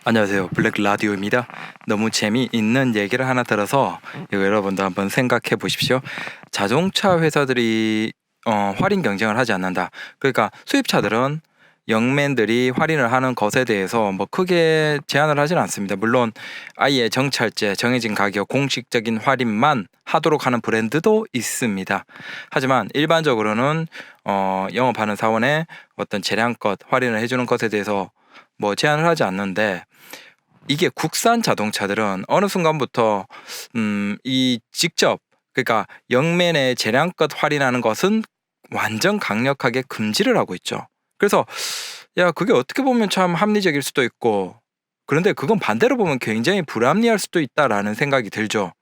안녕하세요. 블랙 라디오입니다. 너무 재미있는 얘기를 하나 들어서 이거 여러분도 한번 생각해 보십시오. 자동차 회사들이 할인 경쟁을 하지 않는다. 그러니까 수입차들은 영맨들이 할인을 하는 것에 대해서 뭐 크게 제한을 하진 않습니다. 물론 아예 정찰제, 정해진 가격, 공식적인 할인만 하도록 하는 브랜드도 있습니다. 하지만 일반적으로는 영업하는 사원에 어떤 재량껏 할인을 해주는 것에 대해서 뭐 제한을 하지 않는데, 이게 국산 자동차들은 어느 순간부터 이 직접, 그러니까 영면에 재량껏 할인하는 것은 완전 강력하게 금지를 하고 있죠. 그래서 야, 그게 어떻게 보면 참 합리적일 수도 있고, 그런데 그건 반대로 보면 굉장히 불합리할 수도 있다라는 생각이 들죠.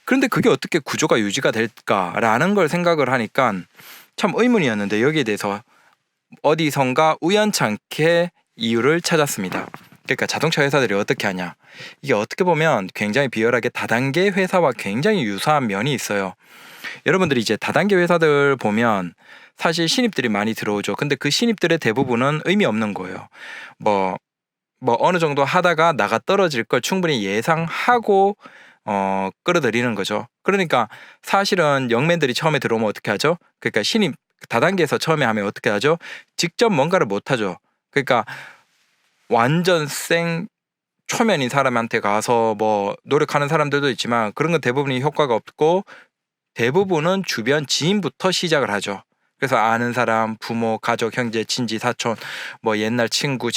그런데 그게 어떻게 구조가 유지가 될까라는 걸 생각을 하니까 참 의문이었는데, 여기에 대해서 어디선가 우연찮게 이유를 찾았습니다. 그러니까 자동차 회사들이 어떻게 하냐, 이게 어떻게 보면 굉장히 비열하게 다단계 회사와 굉장히 유사한 면이 있어요. 여러분들이 이제 다단계 회사들 보면 사실 신입들이 많이 들어오죠. 근데 그 신입들의 대부분은 의미 없는 거예요. 뭐, 어느 정도 하다가 나가 떨어질 걸 충분히 예상하고 끌어들이는 거죠. 그러니까 사실은 영맨들이 처음에 들어오면 어떻게 하죠? 그러니까 신입 다단계에서 처음에 하면 어떻게 하죠? 직접 뭔가를 못 하죠. 그러니까 완전 생 초면인 사람한테 가서 뭐 노력하는 사람들도 있지만, 그런 건 대부분이 효과가 없고 대부분은 주변 지인부터 시작을 하죠. 그래서 아는 사람, 부모, 가족, 형제, 친지, 사촌, 뭐 옛날 친구,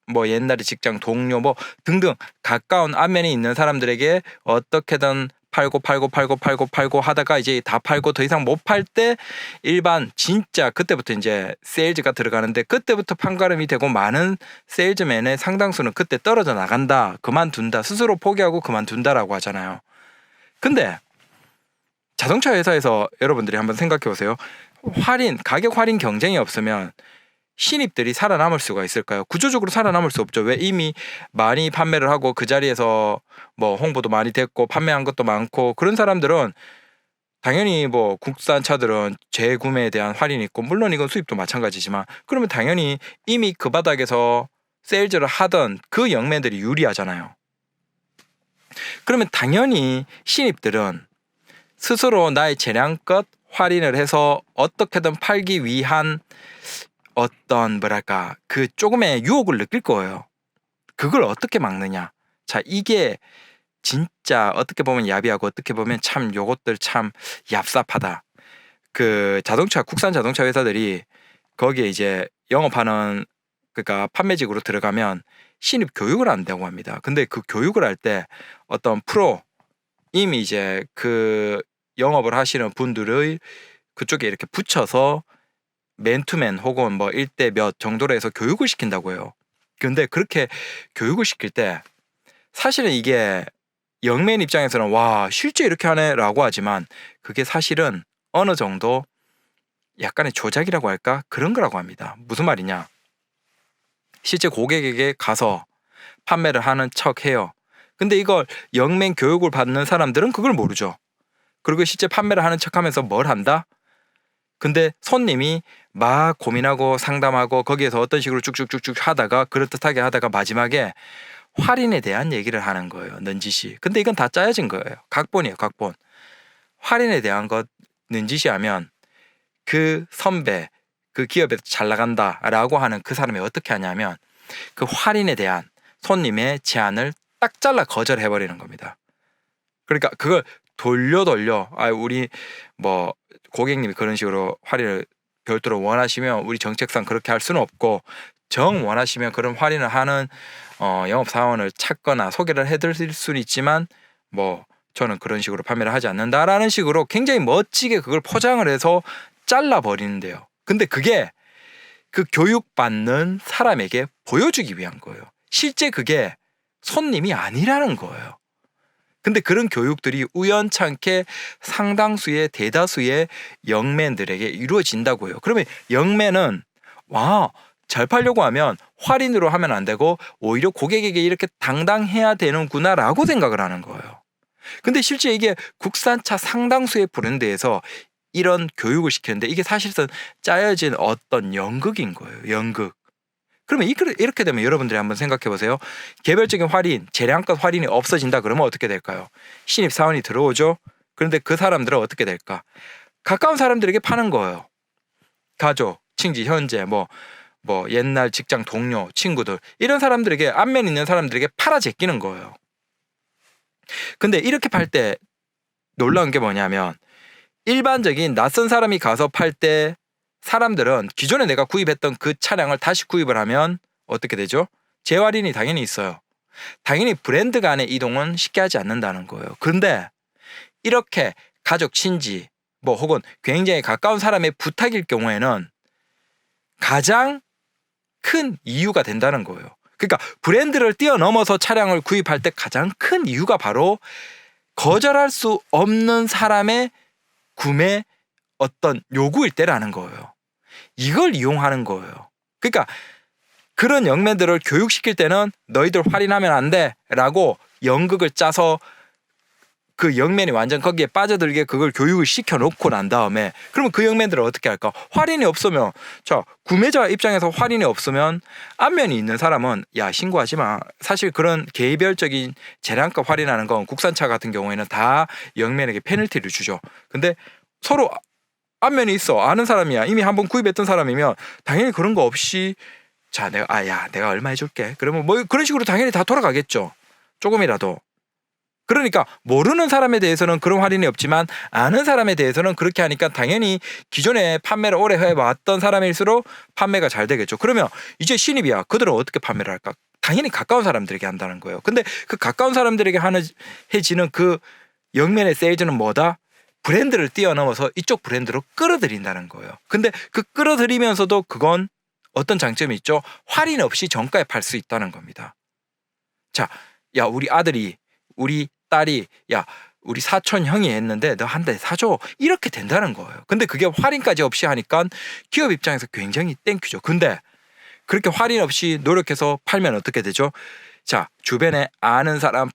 뭐 옛날에 직장 동료, 뭐 등등 가까운 안면이 있는 사람들에게 어떻게든 팔고 하다가 이제 다 팔고 더 이상 못 팔 때 일반 진짜 그때부터 이제 세일즈가 들어가는데, 그때부터 판가름이 되고 많은 세일즈맨의 상당수는 그때 떨어져 나간다, 그만둔다, 스스로 포기하고 그만둔다라고 하잖아요. 근데 자동차 회사에서 여러분들이 한번 생각해 보세요. 가격 할인 경쟁이 없으면 신입들이 살아남을 수가 있을까요? 구조적으로 살아남을 수 없죠. 왜? 이미 많이 판매를 하고 그 자리에서 뭐 홍보도 많이 됐고 판매한 것도 많고, 그런 사람들은 당연히 뭐 국산 차들은 재구매에 대한 할인이 있고, 물론 이건 수입도 마찬가지지만, 그러면 당연히 이미 그 바닥에서 세일즈를 하던 그 영매들이 유리하잖아요. 그러면 당연히 신입들은 스스로 나의 재량껏 할인을 해서 어떻게든 팔기 위한 어떤 뭐랄까 그 조금의 유혹을 느낄 거예요. 그걸 어떻게 막느냐. 자, 이게 진짜 어떻게 보면 야비하고 어떻게 보면 참 요것들 참 얍삽하다. 그 국산 자동차 회사들이 거기에 이제 영업하는, 그러니까 판매직으로 들어가면 신입 교육을 한다고 합니다. 근데 그 교육을 할 때 어떤 프로, 이미 이제 그 영업을 하시는 분들의 그쪽에 이렇게 붙여서 맨투맨 혹은 뭐 1대 몇 정도로 해서 교육을 시킨다고 해요. 근데 그렇게 교육을 시킬 때 사실은 이게 영맨 입장에서는 와, 실제 이렇게 하네라고 하지만, 그게 사실은 어느 정도 약간의 조작이라고 할까? 그런 거라고 합니다. 무슨 말이냐? 실제 고객에게 가서 판매를 하는 척 해요. 근데 이걸 영맨 교육을 받는 사람들은 그걸 모르죠. 그리고 실제 판매를 하는 척 하면서 뭘 한다? 근데 손님이 막 고민하고 상담하고 거기에서 어떤 식으로 쭉쭉쭉쭉 하다가 그럴듯하게 하다가 마지막에 할인에 대한 얘기를 하는 거예요. 넌지시. 근데 이건 다 짜여진 거예요. 각본이에요, 각본. 할인에 대한 것 넌지시 하면 그 선배, 그 기업에서 잘 나간다라고 하는 그 사람이 어떻게 하냐면 그 할인에 대한 손님의 제안을 딱 잘라 거절해버리는 겁니다. 그러니까 그걸 돌려 우리 뭐 고객님이 그런 식으로 할인을 별도로 원하시면 우리 정책상 그렇게 할 수는 없고, 정 원하시면 그런 할인을 하는 영업 사원을 찾거나 소개를 해드릴 수는 있지만, 뭐 저는 그런 식으로 판매를 하지 않는다라는 식으로 굉장히 멋지게 그걸 포장을 해서 잘라버리는데요. 근데 그게 그 교육받는 사람에게 보여주기 위한 거예요. 실제 그게 손님이 아니라는 거예요. 근데 그런 교육들이 우연찮게 상당수의 대다수의 영맨들에게 이루어진다고 해요. 그러면 영맨은 와, 잘 팔려고 하면 할인으로 하면 안 되고 오히려 고객에게 이렇게 당당해야 되는구나라고 생각을 하는 거예요. 근데 실제 이게 국산차 상당수의 브랜드에서 이런 교육을 시키는데, 이게 사실상 짜여진 어떤 연극인 거예요. 연극. 그러면 이렇게 되면 여러분들이 한번 생각해 보세요. 개별적인 할인, 재량껏 할인이 없어진다 그러면 어떻게 될까요? 신입 사원이 들어오죠. 그런데 그 사람들은 어떻게 될까? 가까운 사람들에게 파는 거예요. 가족, 친지, 현재, 뭐 옛날 직장 동료, 친구들 이런 사람들에게 안면 있는 사람들에게 팔아 제끼는 거예요. 근데 이렇게 팔 때 놀라운 게 뭐냐면 일반적인 낯선 사람이 가서 팔 때 사람들은 기존에 내가 구입했던 그 차량을 다시 구입을 하면 어떻게 되죠? 재할인이 당연히 있어요. 당연히 브랜드 간의 이동은 쉽게 하지 않는다는 거예요. 그런데 이렇게 가족, 친지 혹은 굉장히 가까운 사람의 부탁일 경우에는 가장 큰 이유가 된다는 거예요. 그러니까 브랜드를 뛰어넘어서 차량을 구입할 때 가장 큰 이유가 바로 거절할 수 없는 사람의 구매 어떤 요구일 때라는 거예요. 이걸 이용하는 거예요. 그러니까 그런 영매들을 교육시킬 때는 너희들 할인하면 안 돼 라고 연극을 짜서 그 영맨이 완전 거기에 빠져들게 그걸 교육을 시켜놓고 난 다음에 그러면 그 영맨들은 어떻게 할까? 할인이 없으면 구매자 입장에서 할인이 없으면 안면이 있는 사람은 야 신고하지 마. 사실 그런 개별적인 재량값 할인하는 건 국산차 같은 경우에는 다 영맨에게 페널티를 주죠. 근데 서로 안면이 있어 아는 사람이야 이미 한번 구입했던 사람이면 당연히 그런 거 없이 자 내가 얼마 해줄게. 그러면 뭐 그런 식으로 당연히 다 돌아가겠죠. 조금이라도. 그러니까 모르는 사람에 대해서는 그런 할인이 없지만 아는 사람에 대해서는 그렇게 하니까 당연히 기존에 판매를 오래 해왔던 사람일수록 판매가 잘 되겠죠. 그러면 이제 신입이야. 그들은 어떻게 판매를 할까? 당연히 가까운 사람들에게 한다는 거예요. 근데 그 가까운 사람들에게 해지는 그 영면의 세일즈는 뭐다? 브랜드를 뛰어넘어서 이쪽 브랜드로 끌어들인다는 거예요. 근데 그 끌어들이면서도 그건 어떤 장점이 있죠? 할인 없이 정가에 팔 수 있다는 겁니다. 자, 야 우리 아들이 우리 딸이 야 우리 사촌 형이 했는데 너 한 대 사줘 이렇게 된다는 거예요. 근데 그게 할인까지 없이 하니까 기업 입장에서 굉장히 땡큐죠. 근데 그렇게 할인 없이 노력해서 팔면 어떻게 되죠? 자 주변에 아는 사람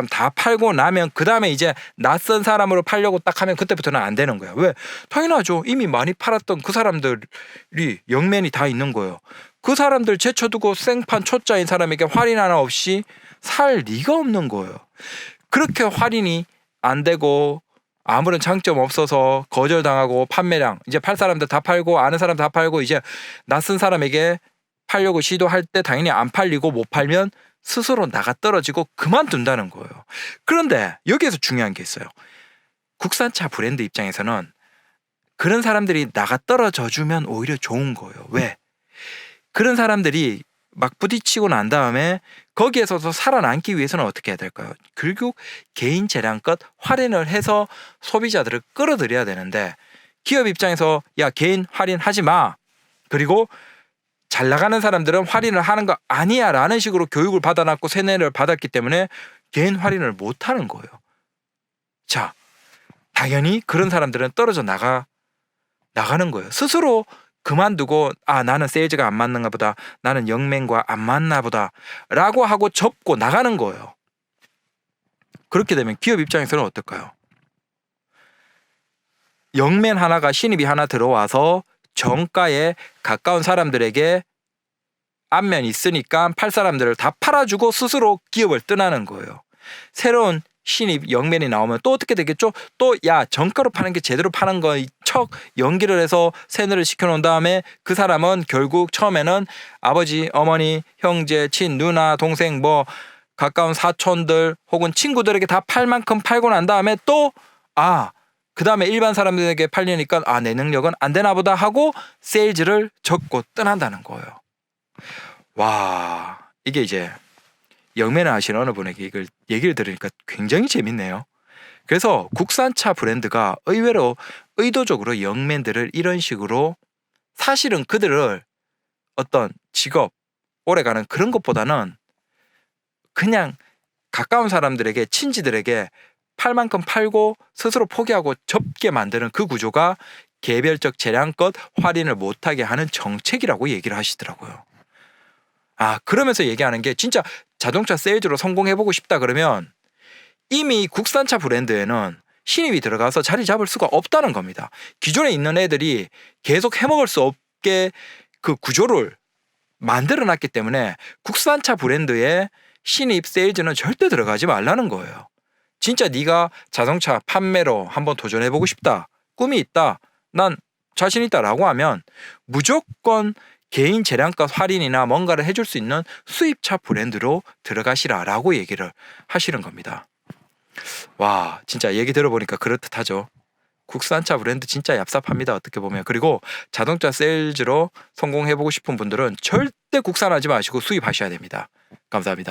다 팔고 나면 그 다음에 이제 낯선 사람으로 팔려고 딱 하면 그때부터는 안 되는 거야. 왜? 당연하죠. 이미 많이 팔았던 그 사람들이 영면이 다 있는 거예요. 그 사람들 제쳐두고 생판 초짜인 사람에게 할인 하나 없이 살 리가 없는 거예요. 그렇게 할인이 안 되고 아무런 장점 없어서 거절당하고 판매량 이제 팔 사람들 다 팔고 아는 사람 다 팔고 이제 낯선 사람에게 팔려고 시도할 때 당연히 안 팔리고 못 팔면 스스로 나가 떨어지고 그만둔다는 거예요. 그런데 여기에서 중요한 게 있어요. 국산차 브랜드 입장에서는 그런 사람들이 나가 떨어져 주면 오히려 좋은 거예요. 왜? 그런 사람들이 막 부딪히고 난 다음에 거기에서도 살아남기 위해서는 어떻게 해야 될까요? 결국 개인 재량껏 할인을 해서 소비자들을 끌어들여야 되는데 기업 입장에서 야 개인 할인하지 마. 그리고 잘 나가는 사람들은 할인을 하는 거 아니야 라는 식으로 교육을 받아놨고 세뇌를 받았기 때문에 개인 할인을 못하는 거예요. 자 당연히 그런 사람들은 떨어져 나가는 거예요. 스스로 그만두고 나는 세일즈가 안 맞는가 보다 나는 영맨과 안 맞나 보다 라고 하고 접고 나가는 거예요. 그렇게 되면 기업 입장에서는 어떨까요? 영맨 하나가 신입이 하나 들어와서 정가에 가까운 사람들에게 안면 있으니까 팔 사람들을 다 팔아주고 스스로 기업을 떠나는 거예요. 새로운 신입 영맨이 나오면 또 어떻게 되겠죠? 또 야 정가로 파는 게 제대로 파는 거 척 연기를 해서 세뇌를 시켜놓은 다음에 그 사람은 결국 처음에는 아버지, 어머니, 형제, 친, 누나, 동생 가까운 사촌들 혹은 친구들에게 다 팔 만큼 팔고 난 다음에 또 그 다음에 일반 사람들에게 팔리니까 내 능력은 안 되나 보다 하고 세일즈를 접고 떠난다는 거예요. 와 이게 이제 영매를 하시는 어느 분에게 이걸 얘기를 들으니까 굉장히 재밌네요. 그래서 국산차 브랜드가 의외로 의도적으로 영맨들을 이런 식으로 사실은 그들을 어떤 직업 오래가는 그런 것보다는 그냥 가까운 사람들에게 친지들에게 팔 만큼 팔고 스스로 포기하고 접게 만드는 그 구조가 개별적 재량껏 할인을 못하게 하는 정책이라고 얘기를 하시더라고요. 그러면서 얘기하는 게 진짜 자동차 세일즈로 성공해보고 싶다 그러면 이미 국산차 브랜드에는 신입이 들어가서 자리 잡을 수가 없다는 겁니다. 기존에 있는 애들이 계속 해먹을 수 없게 그 구조를 만들어놨기 때문에 국산차 브랜드에 신입 세일즈는 절대 들어가지 말라는 거예요. 진짜 네가 자동차 판매로 한번 도전해보고 싶다, 꿈이 있다, 난 자신 있다라고 하면 무조건 개인 재량가 할인이나 뭔가를 해줄 수 있는 수입차 브랜드로 들어가시라라고 얘기를 하시는 겁니다. 와, 진짜 얘기 들어보니까 그렇듯하죠. 국산차 브랜드 진짜 얍삽합니다, 어떻게 보면. 그리고 자동차 세일즈로 성공해보고 싶은 분들은 절대 국산하지 마시고 수입하셔야 됩니다. 감사합니다.